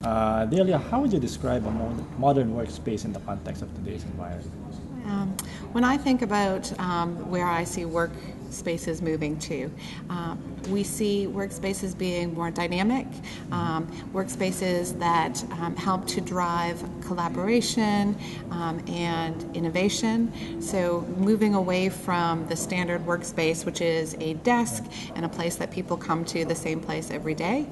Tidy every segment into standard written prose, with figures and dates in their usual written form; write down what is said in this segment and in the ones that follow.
Delia, how would you describe a modern workspace in the context of today's environment? When I think about where I see workspaces moving to, we see workspaces being more dynamic, workspaces that help to drive collaboration and innovation. So moving away from the standard workspace, which is a desk and a place that people come to the same place every day,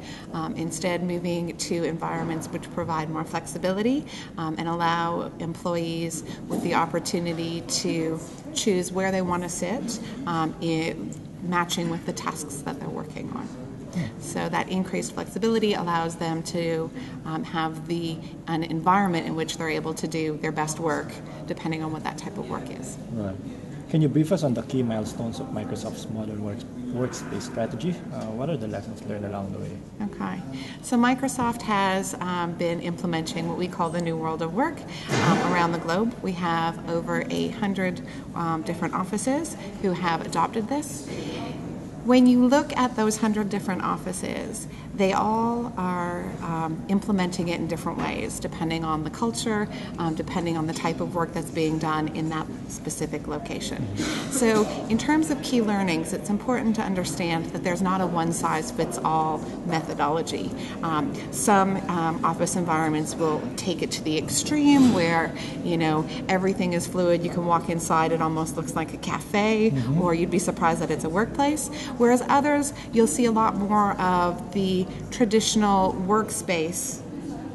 instead moving to environments which provide more flexibility and allow employees with the opportunity to choose where they want to sit, matching with the tasks that they're working on. So that increased flexibility allows them to have an environment in which they're able to do their best work, depending on what that type of work is. Right. Can you brief us on the key milestones of Microsoft's modern workspace strategy? What are the lessons learned along the way? Okay. So Microsoft has been implementing what we call the New World of Work around the globe. We have over 800 different offices who have adopted this. When you look at those 100 different offices, they all are implementing it in different ways, depending on the culture, depending on the type of work that's being done in that specific location. So in terms of key learnings, it's important to understand that there's not a one-size-fits-all methodology. Some office environments will take it to the extreme where, everything is fluid. You can walk inside, it almost looks like a cafe, or you'd be surprised that it's a workplace. Whereas others, you'll see a lot more of the traditional workspace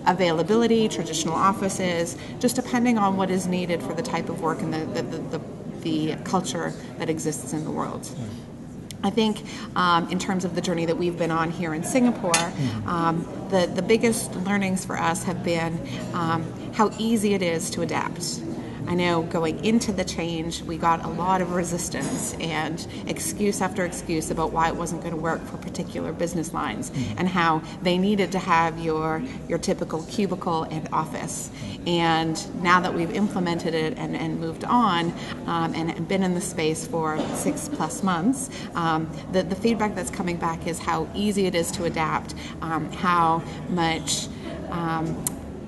availability, traditional offices, just depending on what is needed for the type of work and the culture that exists in the world. I think in terms of the journey that we've been on here in Singapore, the biggest learnings for us have been how easy it is to adapt. I know going into the change, we got a lot of resistance and excuse after excuse about why it wasn't going to work for particular business lines and how they needed to have your typical cubicle and office. And now that we've implemented it and moved on and been in the space for 6+ months, the feedback that's coming back is how easy it is to adapt, how much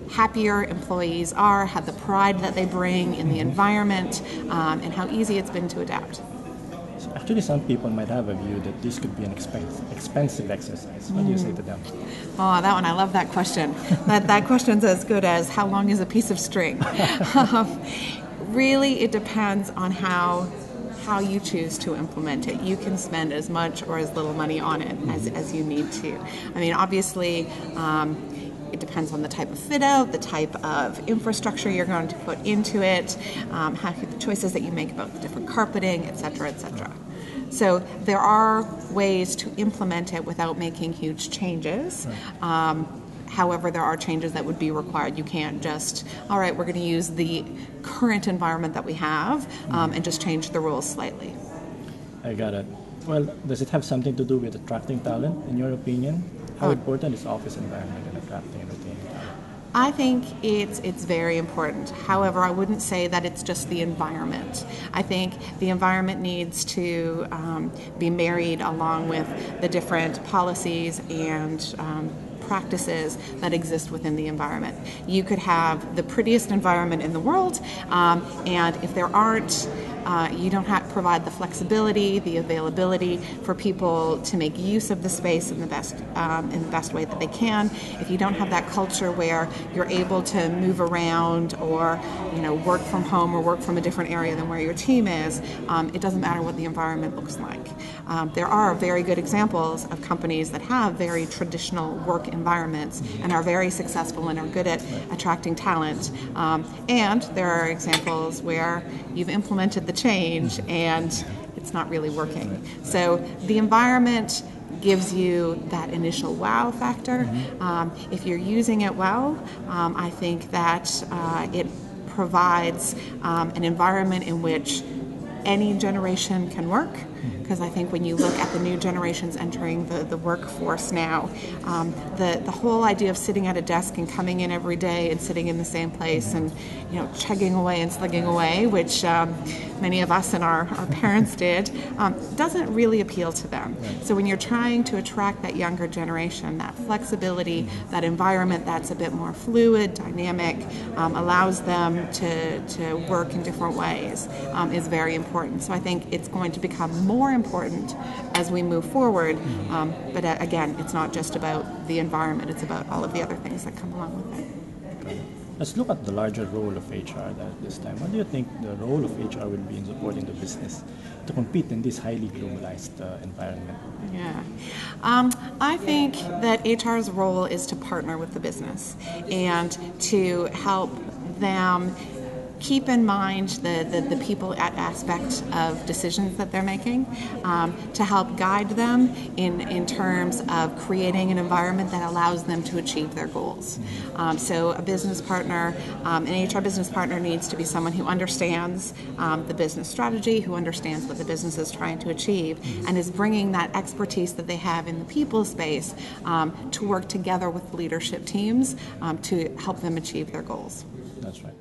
happier employees are, how the pride that they bring in the environment, and how easy it's been to adapt. So actually, some people might have a view that this could be an expensive exercise. What do you say to them? Oh, that one, I love that question. that question's as good as how long is a piece of string? Really, it depends on how you choose to implement it. You can spend as much or as little money on it as you need to. I mean, obviously, it depends on the type of fit out, the type of infrastructure you're going to put into it, the choices that you make about the different carpeting, et cetera, et cetera. So there are ways to implement it without making huge changes. However, there are changes that would be required. You can't just, all right, we're going to use the current environment that we have and just change the rules slightly. I got it. Well, does it have something to do with attracting talent, in your opinion? How important is office environment in attracting and retaining talent? I think it's very important. However, I wouldn't say that it's just the environment. I think the environment needs to be married along with the different policies and practices that exist within the environment. You could have the prettiest environment in the world, and if there aren't you don't have to provide the flexibility, the availability for people to make use of the space in the best way that they can. If you don't have that culture where you're able to move around or work from home or work from a different area than where your team is, it doesn't matter what the environment looks like. There are very good examples of companies that have very traditional work environments and are very successful and are good at attracting talent. And there are examples where you've implemented the change and it's not really working. So the environment gives you that initial wow factor. If you're using it well, I think that it provides an environment in which any generation can work, because I think when you look at the new generations entering the workforce now, the whole idea of sitting at a desk and coming in every day and sitting in the same place and chugging away and slugging away, which many of us and our parents did, doesn't really appeal to them. So when you're trying to attract that younger generation, that flexibility, that environment that's a bit more fluid, dynamic, allows them to work in different ways, is very important. So I think it's going to become more important as we move forward. But again, it's not just about the environment, it's about all of the other things that come along with it. Let's look at the larger role of HR this time. What do you think the role of HR will be in supporting the business to compete in this highly globalized environment? Yeah. I think that HR's role is to partner with the business and to help them keep in mind the people aspect of decisions that they're making, to help guide them in terms of creating an environment that allows them to achieve their goals. So a business partner, an HR business partner needs to be someone who understands the business strategy, who understands what the business is trying to achieve, and is bringing that expertise that they have in the people space to work together with leadership teams to help them achieve their goals. That's right.